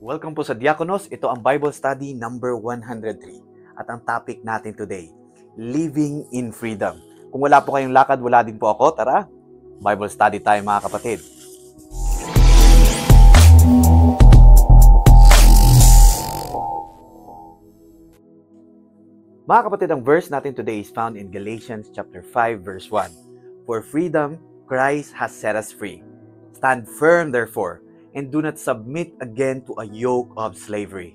Welcome po sa Diakonos. Ito ang Bible Study number 103. At ang topic natin today, Living in Freedom. Kung wala po kayong lakad, wala din po ako. Tara, Bible Study tayo mga kapatid. Mga kapatid, ang verse natin today is found in Galatians chapter 5 verse 1. For freedom, Christ has set us free. Stand firm therefore, and do not submit again to a yoke of slavery.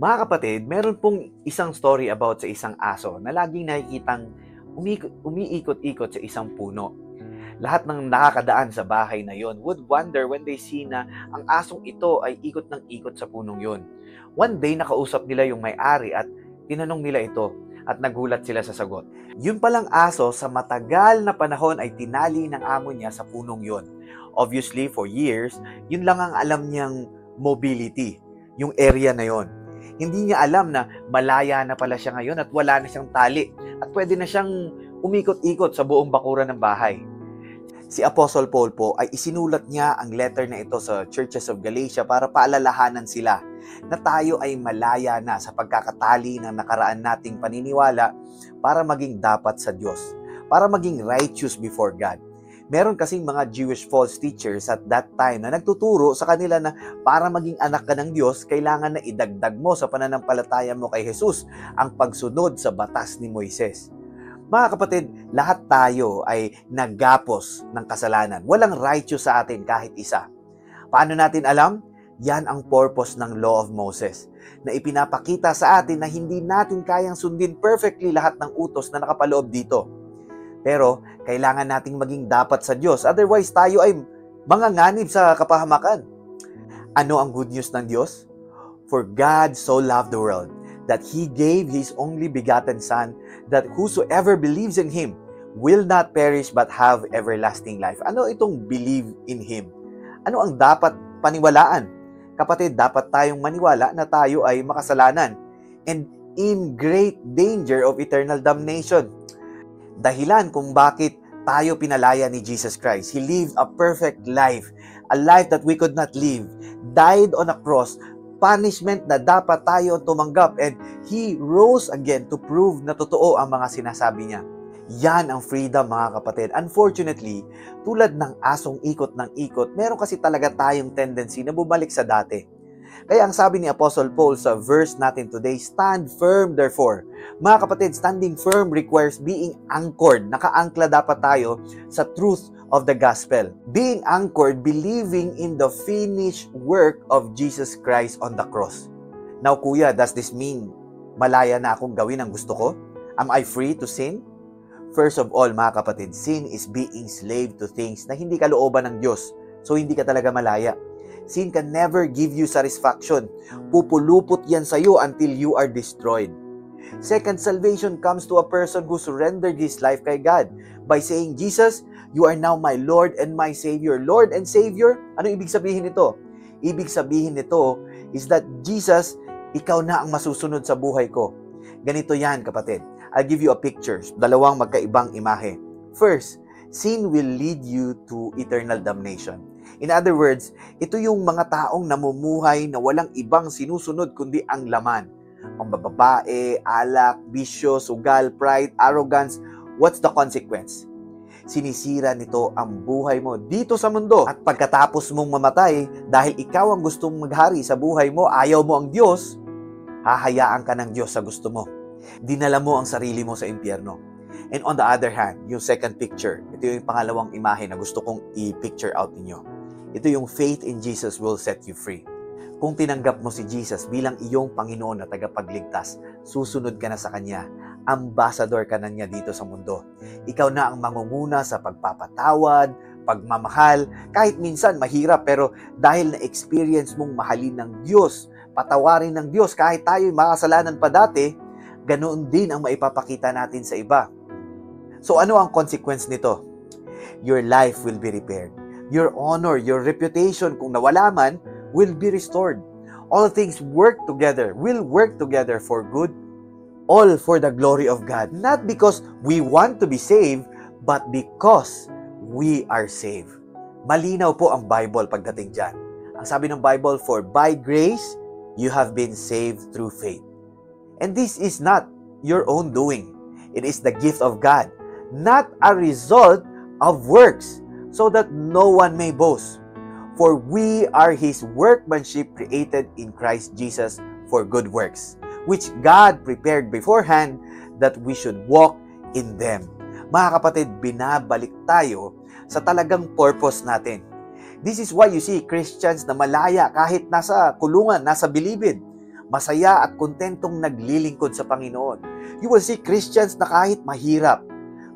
Mga kapatid, meron pong isang story about sa isang aso na laging nakikitang umiikot-ikot sa isang puno. Lahat ng nakakadaan sa bahay na yon would wonder when they see na ang asong ito ay ikot ng ikot sa punong yon. One day, nakausap nila yung may-ari at tinanong nila ito at nagulat sila sa sagot. Yun palang aso sa matagal na panahon ay tinali ng amo niya sa punong yon. Obviously, for years, yun lang ang alam niyang mobility, yung area na yon. Hindi niya alam na malaya na pala siya ngayon at wala na siyang tali at pwede na siyang umikot-ikot sa buong bakuran ng bahay. Si Apostle Paul po ay isinulat niya ang letter na ito sa Churches of Galatia para paalalahanan sila na tayo ay malaya na sa pagkakatali ng nakaraan nating paniniwala para maging dapat sa Diyos, para maging righteous before God. Meron kasing mga Jewish false teachers at that time na nagtuturo sa kanila na para maging anak ka ng Diyos, kailangan na idagdag mo sa pananampalataya mo kay Jesus ang pagsunod sa batas ni Moises. Mga kapatid, lahat tayo ay naggapos ng kasalanan. Walang righteous sa atin kahit isa. Paano natin alam? Yan ang purpose ng Law of Moses, na ipinapakita sa atin na hindi natin kayang sundin perfectly lahat ng utos na nakapaloob dito. Pero, kailangan nating maging dapat sa Diyos. Otherwise, tayo ay manganganib sa kapahamakan. Ano ang good news ng Diyos? For God so loved the world, that He gave His only begotten Son, that whosoever believes in Him will not perish but have everlasting life. Ano itong believe in Him? Ano ang dapat paniwalaan? Kapatid, dapat tayong maniwala na tayo ay makasalanan and in great danger of eternal damnation. Dahilan kung bakit tayo pinalaya ni Jesus Christ. He lived a perfect life, a life that we could not live, died on a cross, punishment na dapat tayo tumanggap, and He rose again to prove na totoo ang mga sinasabi niya. Yan ang freedom, mga kapatid. Unfortunately, tulad ng asong ikot ng ikot, meron kasi talaga tayong tendency na bumalik sa dati. Kaya ang sabi ni Apostle Paul sa verse natin today, stand firm therefore. Mga kapatid, standing firm requires being anchored. Nakaangkla dapat tayo sa truth of the gospel. Being anchored, believing in the finished work of Jesus Christ on the cross. Now, kuya, does this mean malaya na akong gawin ang gusto ko? Am I free to sin? First of all, mga kapatid, sin is being slave to things na hindi kalooban ng Diyos. So, hindi ka talaga malaya. Sin can never give you satisfaction. Pupulupot yan sa iyo until you are destroyed. Second, salvation comes to a person who surrendered his life kay God by saying, Jesus, you are now my Lord and my Savior. Lord and Savior, ano ibig sabihin nito? Ibig sabihin nito is that Jesus, ikaw na ang masusunod sa buhay ko. Ganito yan, kapatid. I'll give you a picture. Dalawang magkaibang imahe. First, sin will lead you to eternal damnation. In other words, ito yung mga taong namumuhay na walang ibang sinusunod kundi ang laman. Pambababae, alak, bisyo, sugal, pride, arrogance. What's the consequence? Sinisira nito ang buhay mo dito sa mundo. At pagkatapos mong mamatay, dahil ikaw ang gustong maghari sa buhay mo, ayaw mo ang Diyos, hahayaan ka ng Diyos sa gusto mo. Dinala mo ang sarili mo sa impyerno. And on the other hand, yung second picture, ito yung pangalawang imahe na gusto kong i-picture out ninyo. Ito yung faith in Jesus will set you free. Kung tinanggap mo si Jesus bilang iyong Panginoon na tagapagligtas, susunod ka na sa Kanya. Ambassador ka na niya dito sa mundo. Ikaw na ang mangunguna sa pagpapatawad, pagmamahal, kahit minsan mahirap, pero dahil na-experience mong mahalin ng Diyos, patawarin ng Diyos, kahit tayo'y makasalanan pa dati, ganoon din ang maipapakita natin sa iba. So ano ang consequence nito? Your life will be repaired. Your honor, your reputation, kung nawala man, will be restored. All things will work together for good, all for the glory of God. Not because we want to be saved, but because we are saved. Malinaw po ang Bible pagdating dyan. Ang sabi ng Bible, for by grace, you have been saved through faith. And this is not your own doing. It is the gift of God, not a result of works, so that no one may boast. For we are His workmanship created in Christ Jesus for good works, which God prepared beforehand that we should walk in them. Mga kapatid, binabalik tayo sa talagang purpose natin. This is why you see Christians na malaya kahit nasa kulungan, nasa bilibid, masaya at kontentong naglilingkod sa Panginoon. You will see Christians na kahit mahirap,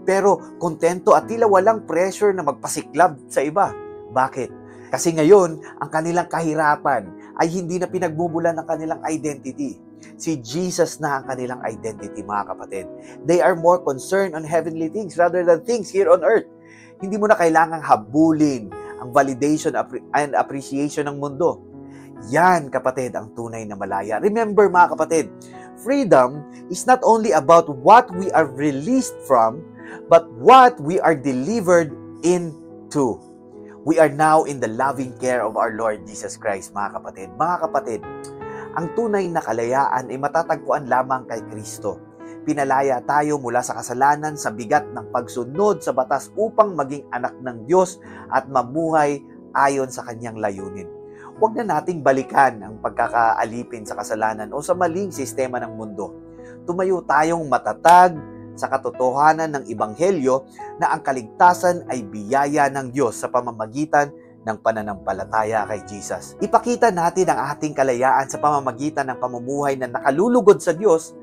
pero kontento at tila walang pressure na magpasiklab sa iba. Bakit? Kasi ngayon, ang kanilang kahirapan ay hindi na pinagmumulan ng kanilang identity. Si Jesus na ang kanilang identity, mga kapatid. They are more concerned on heavenly things rather than things here on earth. Hindi mo na kailangang habulin ang validation and appreciation ng mundo. Yan, kapatid, ang tunay na malaya. Remember, mga kapatid, freedom is not only about what we are released from, but what we are delivered into. We are now in the loving care of our Lord Jesus Christ, mga kapatid. Mga kapatid, ang tunay na kalayaan ay matatagpuan lamang kay Kristo. Pinalaya tayo mula sa kasalanan sa bigat ng pagsunod sa batas upang maging anak ng Diyos at mamuhay ayon sa kanyang layunin. Huwag na nating balikan ang pagkakaalipin sa kasalanan o sa maling sistema ng mundo. Tumayo tayong matatag sa katotohanan ng Ebanghelyo na ang kaligtasan ay biyaya ng Diyos sa pamamagitan ng pananampalataya kay Jesus. Ipakita natin ang ating kalayaan sa pamamagitan ng pamumuhay na nakalulugod sa Diyos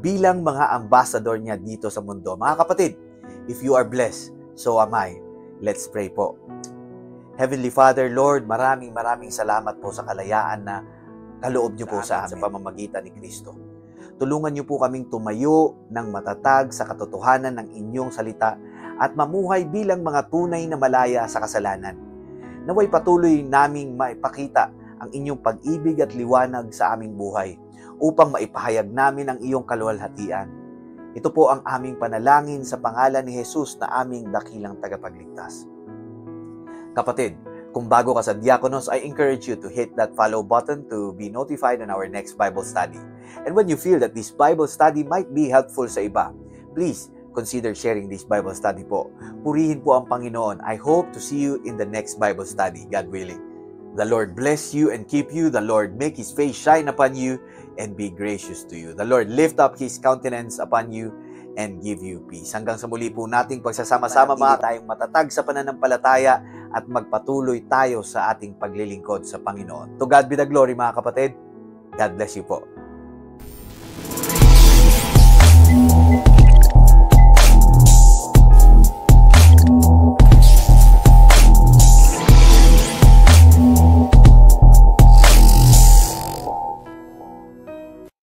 bilang mga ambassador niya dito sa mundo. Mga kapatid, if you are blessed, so am I. Let's pray po. Heavenly Father, Lord, maraming salamat po sa kalayaan na kaloob niyo po sa amin sa pamamagitan ni Kristo. Tulungan niyo po kaming tumayo ng matatag sa katotohanan ng inyong salita at mamuhay bilang mga tunay na malaya sa kasalanan. Naway patuloy naming maipakita ang inyong pag-ibig at liwanag sa aming buhay upang maipahayag namin ang iyong kaluwalhatian. Ito po ang aming panalangin sa pangalan ni Jesus na aming dakilang tagapagligtas. Kapatid, kung bago ka sa Diakonos, I encourage you to hit that follow button to be notified on our next Bible study. And when you feel that this Bible study might be helpful sa iba, please consider sharing this Bible study po. Purihin po ang Panginoon. I hope to see you in the next Bible study, God willing. The Lord bless you and keep you. The Lord make His face shine upon you and be gracious to you. The Lord lift up His countenance upon you and give you peace. Hanggang sa muli po nating pagsasama-sama, mga tayong matatag sa pananampalataya at magpatuloy tayo sa ating paglilingkod sa Panginoon. To God be the glory, mga kapatid. God bless you po.